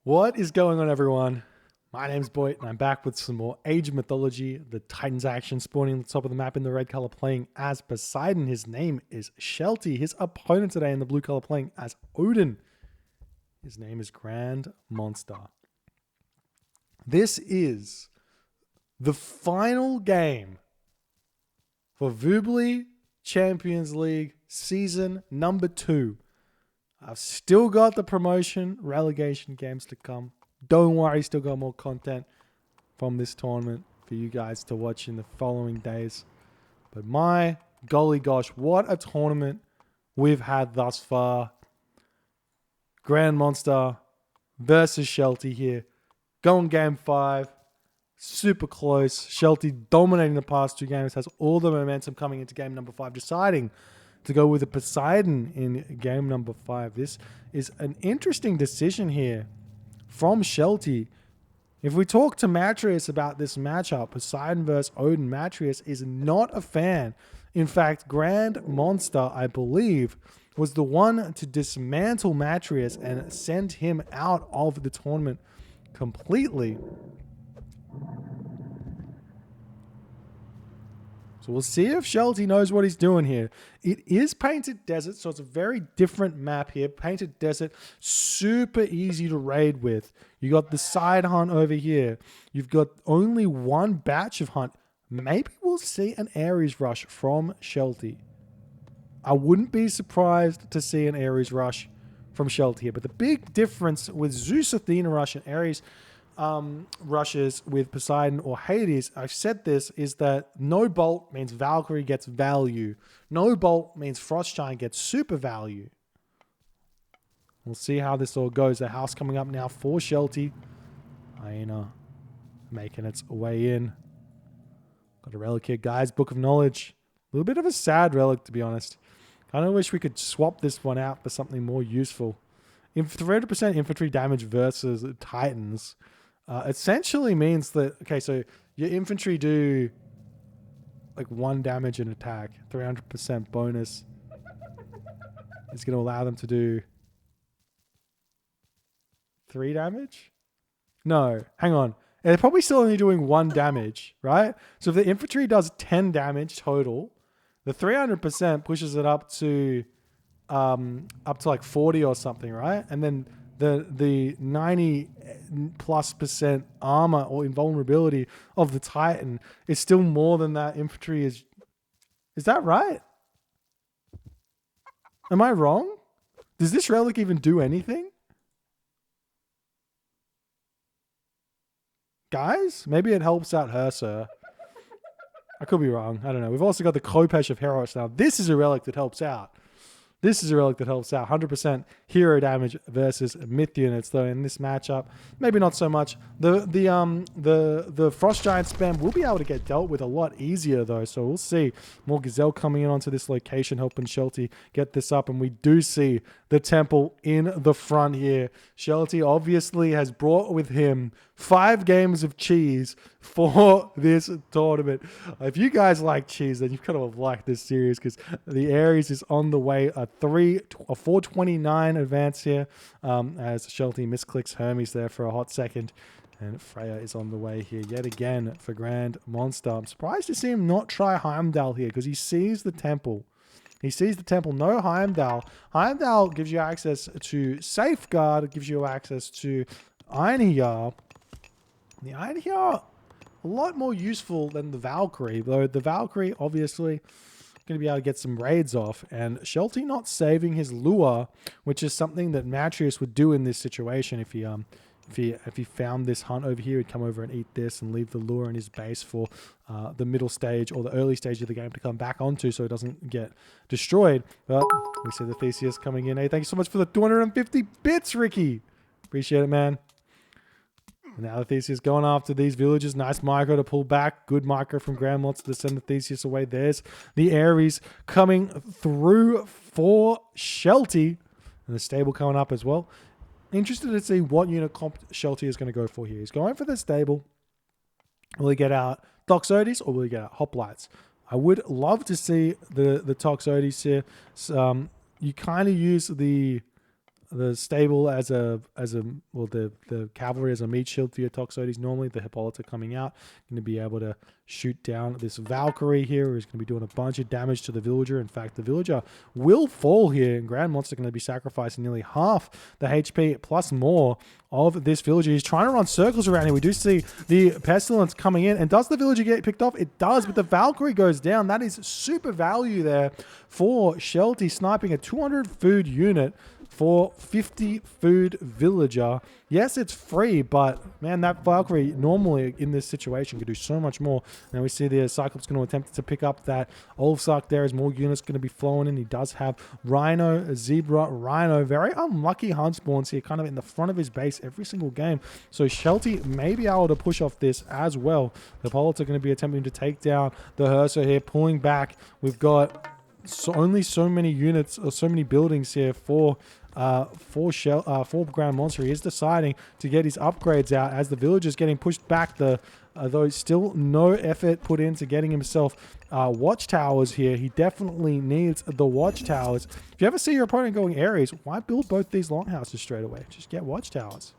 What is going on, everyone? My name's Boyd, and I'm back with some more Age of Mythology. The Titans action spawning on the top of the map in the red color, playing as Poseidon. His name is Shelty. His opponent today in the blue color, playing as Odin. His name is Grandmonster. This is the final game for Vubli Champions League season number 2. I've still got the promotion, relegation games to come. Don't worry, still got more content from this tournament for you guys to watch in the following days. But my golly gosh, what a tournament we've had thus far. Grandmonster versus Shelty here. Going game 5. Super close. Shelty dominating the past 2 games. Has all the momentum coming into game number 5. Deciding to go with a Poseidon in game number 5. This is an interesting decision here from Shelty. If we talk to Matrius about this matchup, Poseidon versus Odin, Matrius is not a fan. In fact, Grandmonster, I believe, was the one to dismantle Matrius and send him out of the tournament completely. So we'll see if Shelty knows what he's doing here. It is Painted Desert, so it's a very different map here. Painted Desert, super easy to raid with. You got the side hunt over here. You've got only one batch of hunt. Maybe we'll see an Ares rush from Shelty. I wouldn't be surprised to see an Ares rush from Shelty here. But the big difference with Zeus Athena rush and Ares rushes with Poseidon or Hades, I've said this, is that no bolt means Valkyrie gets value. No bolt means Frost Giant gets super value. We'll see how this all goes. The house coming up now for Shelty. Hyena making its way in. Got a relic here, guys. Book of Knowledge. A little bit of a sad relic, to be honest. Kind of wish we could swap this one out for something more useful. 300% infantry damage versus Titans essentially means that, okay, so your infantry do like 1 damage in attack, 300% bonus is going to allow them to do 3 damage? No, hang on. They're probably still only doing 1 damage, right? So if the infantry does 10 damage total, the 300% pushes it up to like 40 or something, right? And then the 90+% armor or invulnerability of the Titan is still more than that infantry is. Is that right? Am I wrong? Does this relic even do anything? Guys, maybe it helps out her, sir. I could be wrong. I don't know. We've also got the Khopesh of Heros now. This is a relic that helps out. This is a relic that helps out. 100% hero damage versus myth units, though in this matchup, maybe not so much. The Frost Giant spam will be able to get dealt with a lot easier, though. So we'll see. More Gazelle coming in onto this location, helping Shelty get this up. And we do see the temple in the front here. Shelty obviously has brought with him 5 games of cheese for this tournament. If you guys like cheese, then you've kind of liked this series, because the Ares is on the way. A 429 advance here, as Shelty misclicks Hermes there for a hot second. And Freya is on the way here yet again for Grandmonster. I'm surprised to see him not try Heimdall here, because he sees the temple. He sees the temple. No Heimdall. Heimdall gives you access to Safeguard. It gives you access to Einherjar. The Einherjar, a lot more useful than the Valkyrie, though the Valkyrie obviously going to be able to get some raids off. And Shelty not saving his lure, which is something that Matrius would do in this situation. If he found this hunt over here, he'd come over and eat this and leave the lure in his base for the middle stage or the early stage of the game to come back onto, so it doesn't get destroyed. But we see the Theseus coming in. Hey, thank you so much for the 250 bits, Ricky. Appreciate it, man. And now the Theseus going after these villagers. Nice micro to pull back. Good micro from Grandmonster to send the Theseus away. There's the Ares coming through for Shelty. And the stable coming up as well. Interested to see what unit comp Shelty is going to go for here. He's going for the stable. Will he get out Toxotes or will he get out Hoplites? I would love to see the Toxotes here. You kind of use the the stable as a well, the cavalry as a meat shield for your Toxotes. Normally the Hippolyta coming out, going to be able to shoot down this Valkyrie here, who's going to be doing a bunch of damage to the villager. In fact, the villager will fall here, and Grandmonster going to be sacrificing nearly half the HP plus more of this villager. He's trying to run circles around here. We do see the Pestilence coming in, and does the villager get picked off? It does, but the Valkyrie goes down. That is super value there for Shelty, sniping a 200 food unit for 50 food villager. Yes, it's free, but man, that Valkyrie normally in this situation could do so much more. Now we see the Cyclops going to attempt to pick up that Ulfsark there as more units going to be flowing in. He does have Rhino, Zebra, Rhino. Very unlucky hunt spawns here, kind of in the front of his base every single game. So Shelty may be able to push off this as well. The Pilots are going to be attempting to take down the Hersa here, pulling back. We've got only so many units or so many buildings here for Grandmonster. He is deciding to get his upgrades out as the villagers getting pushed back. Though still no effort put into getting himself watchtowers here. He definitely needs the watchtowers. If you ever see your opponent going Ares, why build both these longhouses straight away? Just get watchtowers.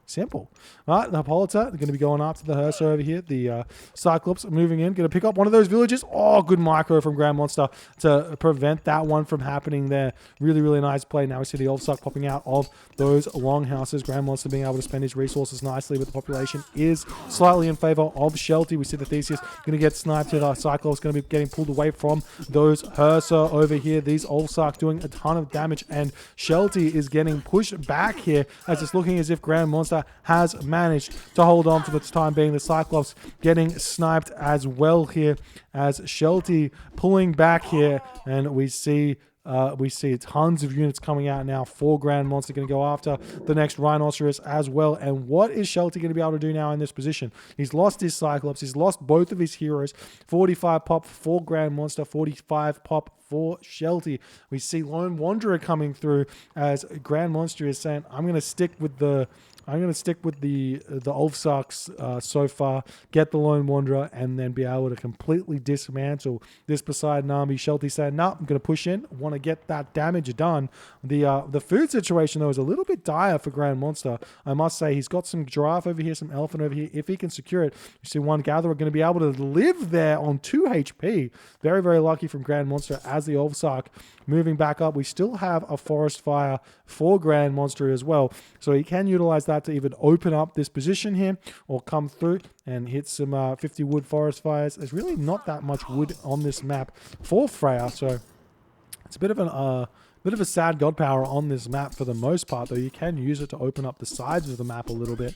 Simple. All right, the Hippolyta, they're going to be going after the Hersa over here. The Cyclops moving in, going to pick up one of those villages. Oh, good micro from Grandmonster to prevent that one from happening there. Really, really nice play. Now we see the Ulfsark popping out of those longhouses. Grandmonster being able to spend his resources nicely, but the population is slightly in favor of Shelty. We see the Theseus going to get sniped here. The Cyclops going to be getting pulled away from those Hersa over here. These Ulfsark doing a ton of damage, and Shelty is getting pushed back here as it's looking as if Grandmonster has managed to hold on for the time being. The Cyclops getting sniped as well here as Shelty pulling back here, and we see tons of units coming out now for Grandmonster. Going to go after the next Rhinoceros as well. And what is Shelty going to be able to do now in this position? He's lost his Cyclops. He's lost both of his heroes. 45 pop for Grandmonster, 45 pop for Shelty. We see Lone Wanderer coming through as Grandmonster is saying, I'm going to stick with the Ulfsarks so far, get the Lone Wanderer, and then be able to completely dismantle this Poseidon army. Shelty saying, no, I'm going to push in, want to get that damage done. The food situation, though, is a little bit dire for Grandmonster. I must say, he's got some giraffe over here, some elephant over here. If he can secure it, you see one Gatherer going to be able to live there on 2 HP. Very, very lucky from Grandmonster as the Ulfsark moving back up. We still have a Forest Fire for Grandmonster as well, so he can utilize that to even open up this position here or come through and hit some 50 wood forest fires. There's really not that much wood on this map for Freya, so it's a bit of a sad god power on this map for the most part, though you can use it to open up the sides of the map a little bit.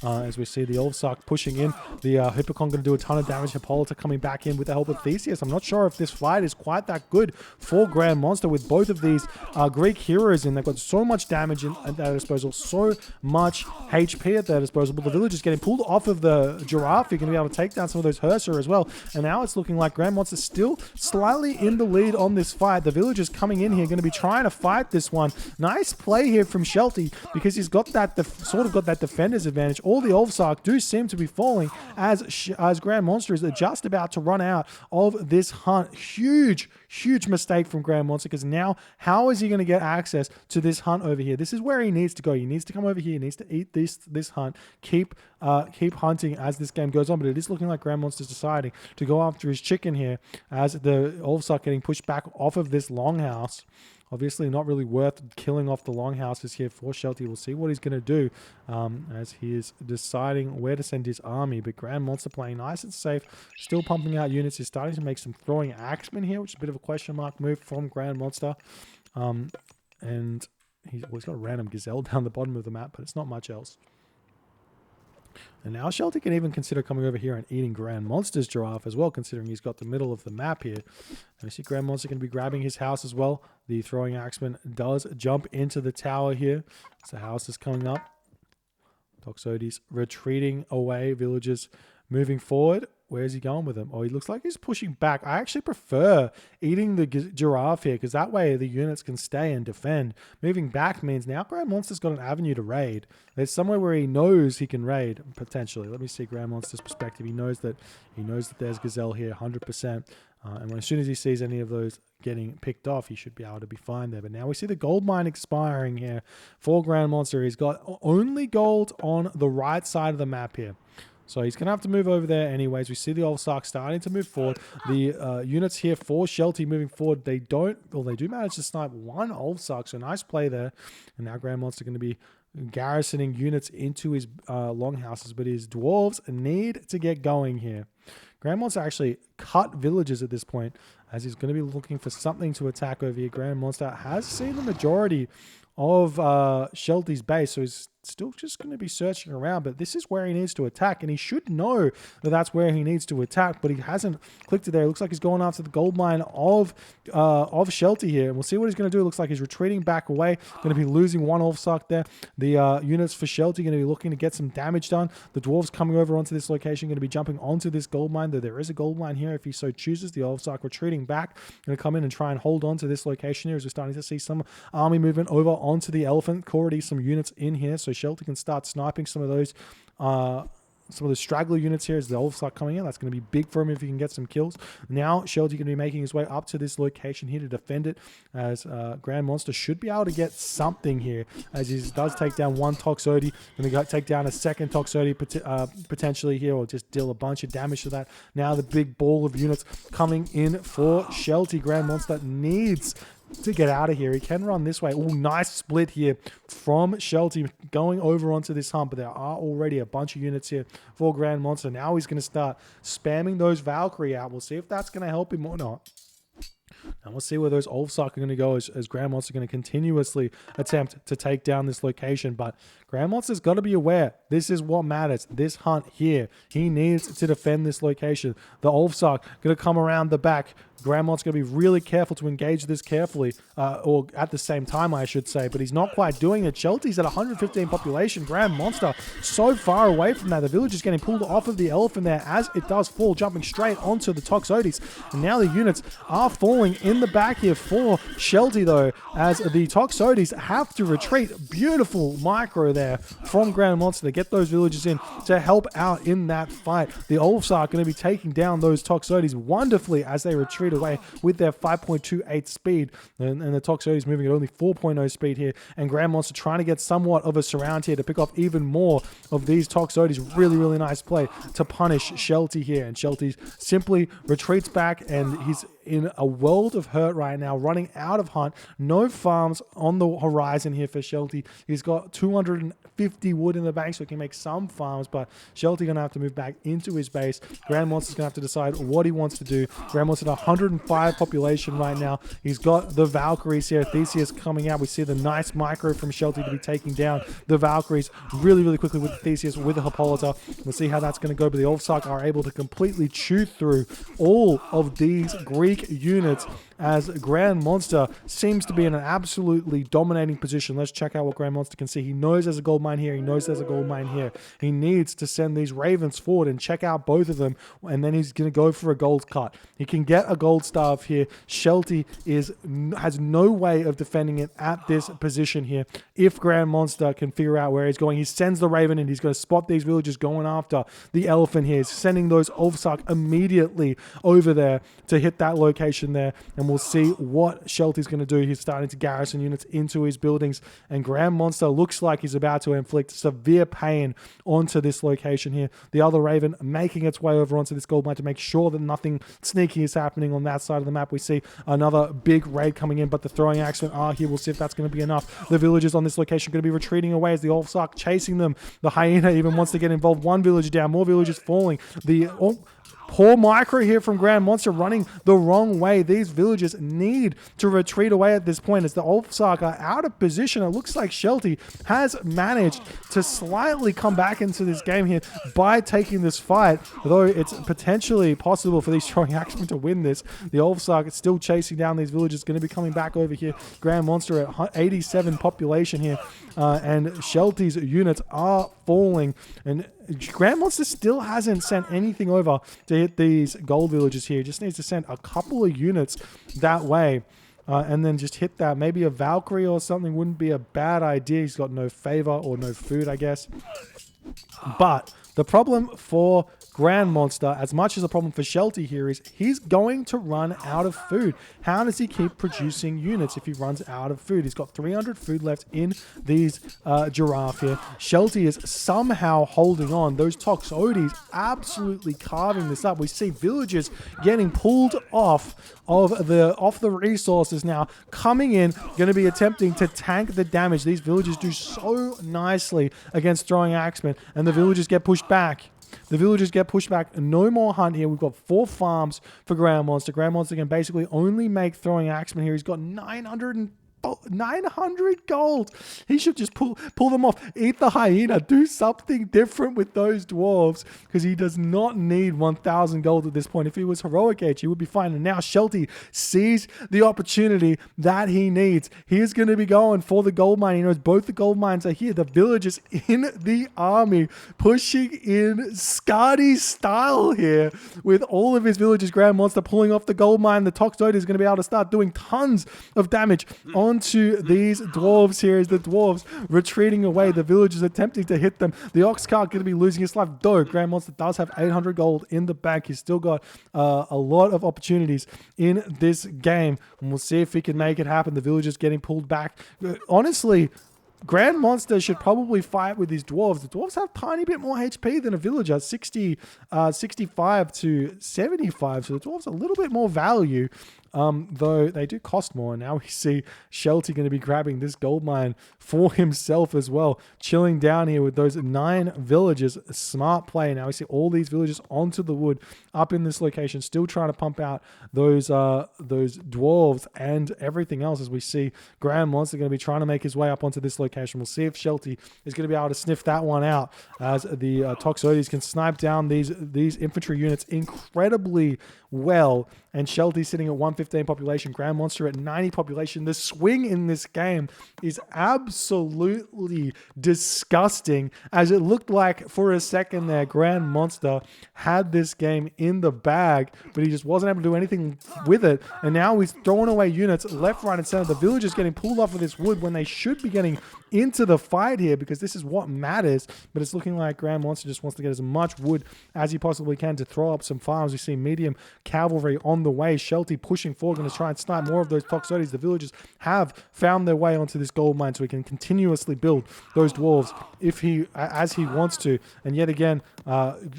As we see the Ulfsark pushing in, the Hippocon going to do a ton of damage. Hippolyta coming back in with the help of Theseus. I'm not sure if this fight is quite that good for Grandmonster with both of these Greek heroes in. They've got so much damage at their disposal, so much HP at their disposal. But the village is getting pulled off of the giraffe. You're going to be able to take down some of those Hersa as well. And now it's looking like Grandmonster still slightly in the lead on this fight. The villagers coming in here going to be trying to fight this one. Nice play here from Shelty because he's got that defender's advantage. All the Ulfsark do seem to be falling as Grandmonster is just about to run out of this hunt. Huge mistake from Grandmonster, because now how is he going to get access to this hunt over here? This is where he needs to go. He needs to come over here. He needs to eat this hunt. Keep hunting as this game goes on. But it is looking like Grandmonster's deciding to go after his chicken here as the Ulfsark getting pushed back off of this longhouse. Obviously not really worth killing off the longhouses here for Shelty. We'll see what he's going to do as he is deciding where to send his army. But Grandmonster playing nice and safe, still pumping out units. He's starting to make some throwing axemen here, which is a bit of a question mark move from Grandmonster. And he's got a random gazelle down the bottom of the map, but it's not much else. And now Shelty can even consider coming over here and eating Grandmonster's giraffe as well, considering he's got the middle of the map here. And we see Grandmonster going to be grabbing his house as well. The throwing axeman does jump into the tower here. So the house is coming up. Toxotes retreating away. Villagers moving forward. Where's he going with him? Oh, he looks like he's pushing back. I actually prefer eating the giraffe here, because that way the units can stay and defend. Moving back means now Grandmonster's got an avenue to raid. There's somewhere where he knows he can raid, potentially. Let me see Grandmonster's perspective. He knows that there's Gazelle here, 100%. And as soon as he sees any of those getting picked off, he should be able to be fine there. But now we see the gold mine expiring here for Grandmonster. He's got only gold on the right side of the map here. So he's going to have to move over there anyways. We see the Ulfsark starting to move forward. The units here for Shelty moving forward, they do manage to snipe one Ulfsark. So nice play there. And now Grandmonster going to be garrisoning units into his longhouses. But his dwarves need to get going here. Grandmonster actually cut villages at this point, as he's going to be looking for something to attack over here. Grandmonster has seen the majority of Shelty's base, so he's still just going to be searching around, but this is where he needs to attack, and he should know that that's where he needs to attack, but he hasn't clicked it there. It looks like he's going after the gold mine of Shelty here, and we'll see what he's going to do. It looks like he's retreating back away, going to be losing one Ulfsark there. The units for Shelty going to be looking to get some damage done. The dwarves coming over onto this location, going to be jumping onto this gold mine, though there is a gold mine here if he so chooses. The Ulfsark retreating back, going to come in and try and hold on to this location here, as we're starting to see some army movement over onto the elephant. Already some units in here, so Shelty can start sniping some of those straggler units here as the Ulfsark coming in. That's going to be big for him if he can get some kills. Now Shelty going to be making his way up to this location here to defend it, as Grandmonster should be able to get something here, as he does take down one Toxotes. Going to take down a second Toxotes potentially here, or just deal a bunch of damage to that. Now the big ball of units coming in for Shelty. Grandmonster needs to get out of here. He can run this way. Oh, nice split here from Shelty going over onto this hump, but there are already a bunch of units here for Grandmonster. Now he's going to start spamming those Valkyrie out. We'll see if that's going to help him or not. And we'll see where those Ulfsark are going to go, as Grandmonster going to continuously attempt to take down this location. But Grandmonster's got to be aware. This is what matters. This hunt here. He needs to defend this location. The Ulfsark going to come around the back. Grandmonster's going to be really careful to engage this carefully, or at the same time, I should say, but he's not quite doing it. Shelty's at 115 population. Grandmonster so far away from that. The village is getting pulled off of the elephant there as it does fall, jumping straight onto the Toxotes. And now the units are falling in the back here for Shelty, though, as the Toxotes have to retreat. Beautiful micro there from Grandmonster to get those villages in to help out in that fight. The Ulfsark going to be taking down those Toxotes wonderfully as they retreat away with their 5.28 speed, and the Toxotes moving at only 4.0 speed here, and Grandmonster trying to get somewhat of a surround here to pick off even more of these Toxotes. Really nice play to punish Shelty here, and Shelty simply retreats back, and he's in a world of hurt right now, running out of hunt. No farms on the horizon here for Shelty. He's got 250 wood in the bank, so he can make some farms, but Shelty going to have to move back into his base. Grandmonster's going to have to decide what he wants to do. Grandmonster at 105 population right now. He's got the Valkyries here. Theseus coming out. We see the nice micro from Shelty to be taking down the Valkyries really quickly with Theseus, with the Hippolyta. We'll see how that's going to go, but the Ulfsark are able to completely chew through all of these Greek units, as Grandmonster seems to be in an absolutely dominating position. Let's check out what Grandmonster can see. He knows there's a gold mine here. He knows there's a gold mine here. He needs to send these ravens forward and check out both of them, and then he's going to go for a gold cut. He can get a gold staff here. Shelty has no way of defending it at this position here. If Grandmonster can figure out where he's going, he sends the raven, and he's going to spot these villagers going after the elephant here. He's sending those Ulfsark immediately over there to hit that location there, and we'll see what Shelty's going to do. He's starting to garrison units into his buildings, and Grandmonster looks like he's about to inflict severe pain onto this location here. The other raven making its way over onto this gold mine to make sure that nothing sneaky is happening on that side of the map. We see another big raid coming in, but the throwing axemen are here. We'll see if that's going to be enough. The villagers on this location are going to be retreating away as the Ulfsark chasing them. The hyena even wants to get involved. One villager down, more villagers falling. Poor micro here from Grandmonster, running the wrong way. These villagers need to retreat away at this point as the Ulfsark are out of position. It looks like Shelty has managed to slightly come back into this game here by taking this fight, though it's potentially possible for these throwing axemen to win this. The Ulfsark is still chasing down these villagers, going to be coming back over here. Grandmonster at 87 population here, and Shelty's units are falling, and Grandmonster still hasn't sent anything over to hit these gold villages here. He just needs to send a couple of units that way, and then just hit that. Maybe a Valkyrie or something wouldn't be a bad idea. He's got no favor or no food, I guess. But the problem for Grandmonster, as much as a problem for Shelty here is he's going to run out of food. How does he keep producing units if he runs out of food? He's got 300 food left in these giraffe here. Shelty is somehow holding on. Those Toxotes absolutely carving this up. We see villagers getting pulled off the resources now, coming in, going to be attempting to tank the damage. These villagers do so nicely against throwing axemen, and the villagers get pushed back. The villagers get pushed back. No more hunt here. We've got 4 farms for Grandmonster. Grandmonster can basically only make throwing axemen here. He's got 900 gold. He should just pull them off. Eat the hyena. Do something different with those dwarves, because he does not need 1,000 gold at this point. If he was heroic age, he would be fine. And now Shelty sees the opportunity that he needs. He is going to be going for the gold mine. He knows both the gold mines are here. The villagers in the army pushing in Skadi style here with all of his villagers. Grandmonster pulling off the gold mine. The Toxote is going to be able to start doing tons of damage onto these dwarves here, as the dwarves retreating away. The villagers attempting to hit them. The ox cart going to be losing his life, though Grandmonster does have 800 gold in the bank. He's still got a lot of opportunities in this game, and we'll see if he can make it happen. The villagers getting pulled back. Honestly, Grandmonster should probably fight with these dwarves. The dwarves have a tiny bit more HP than a villager, 65 to 75. So the dwarves are a little bit more value, though they do cost more. And now we see Shelty going to be grabbing this gold mine for himself as well, chilling down here with those 9 villagers. A smart play. Now we see all these villagers onto the wood up in this location, still trying to pump out those dwarves and everything else, as we see Grandmonster going to be trying to make his way up onto this location. We'll see if Shelty is going to be able to sniff that one out, as the Toxotes can snipe down these infantry units incredibly well. And Shelty sitting at 115 population, Grandmonster at 90 population. The swing in this game is absolutely disgusting, as it looked like for a second there Grandmonster had this game in the bag, but he just wasn't able to do anything with it. And now he's throwing away units left, right, and center. The villagers getting pulled off of this wood when they should be getting into the fight here, because this is what matters. But it's looking like Grandmonster just wants to get as much wood as he possibly can to throw up some farms. We see medium cavalry on the way. Shelty pushing forward, going to try and snipe more of those Toxotes. The villagers have found their way onto this gold mine, so he can continuously build those dwarves as he wants to. And yet again,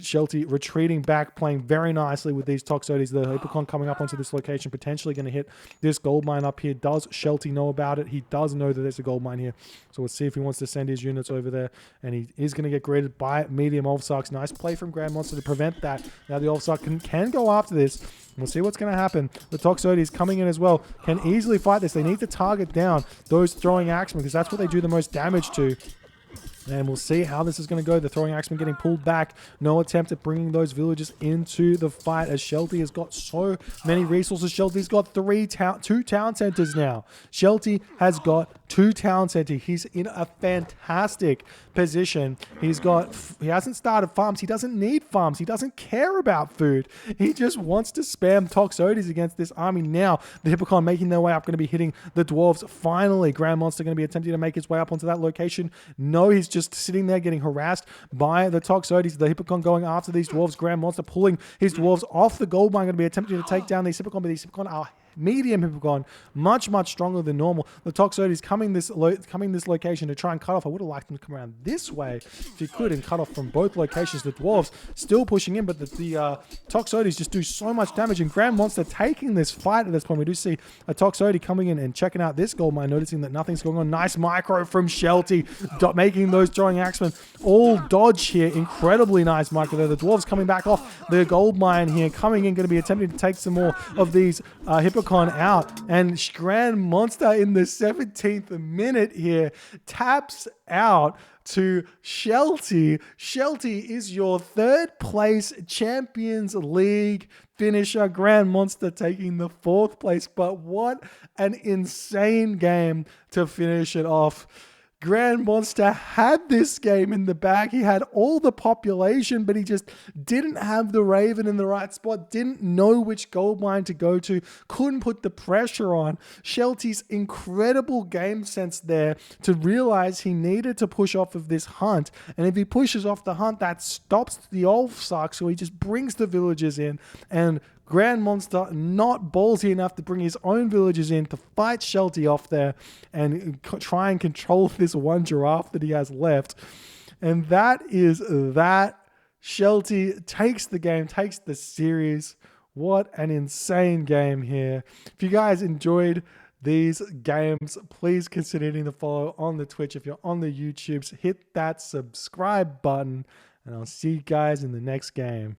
Shelty retreating back, playing very nicely with these Toxotes. The Hippocon coming up onto this location, potentially going to hit this gold mine up here. Does Shelty know about it? He does know that there's a gold mine here. So we'll see if he wants to send his units over there. And he is going to get greeted by medium Olfsarks. Nice play from Grandmonster to prevent that. Now the Olfsark can go after this. We'll see what's going to happen. The Toxotes coming in as well can easily fight this. They need to target down those throwing axemen, because that's what they do the most damage to. And we'll see how this is going to go. The throwing axemen getting pulled back. No attempt at bringing those villagers into the fight, as Shelty has got so many resources. Shelty's got 2 town centers now. Shelty has got 2 town centers. He's in a fantastic position. He hasn't started farms. He doesn't need farms. He doesn't care about food. He just wants to spam Toxotes against this army. Now the Hippocon making their way up, going to be hitting the dwarves. Finally, Grandmonster going to be attempting to make his way up onto that location. No, he's just sitting there getting harassed by the Toxotes. The Hippocon going after these dwarves. Grandmonster pulling his dwarves off the gold mine, going to be attempting to take down these Hippocon, but these Hippocon are medium Hippocon, much stronger than normal. The Toxotes coming this location to try and cut off. I would have liked them to come around this way if you could and cut off from both locations. The dwarves still pushing in, but the Toxotes just do so much damage, and Grandmonster taking this fight at this point. We do see a Toxote coming in and checking out this gold mine, noticing that nothing's going on. Nice micro from Shelty, making those throwing axemen all dodge here. Incredibly nice micro there. The dwarves coming back off the gold mine here, coming in, going to be attempting to take some more of these Hippocon out, and Grandmonster in the 17th minute here taps out to Shelty. Shelty is your 3rd place Champions League finisher. Grandmonster taking the 4th place, but what an insane game to finish it off. Grandmonster had this game in the bag. He had all the population, but he just didn't have the Raven in the right spot, didn't know which gold mine to go to, couldn't put the pressure on. Shelty's incredible game sense there to realize he needed to push off of this hunt. And if he pushes off the hunt, that stops the Ulfsark, so he just brings the villagers in. And Grandmonster not ballsy enough to bring his own villagers in to fight Shelty off there and try and control this one giraffe that he has left. And that is that. Shelty takes the game, takes the series. What an insane game here. If you guys enjoyed these games, please consider hitting the follow on the Twitch. If you're on the YouTubes, hit that subscribe button. And I'll see you guys in the next game.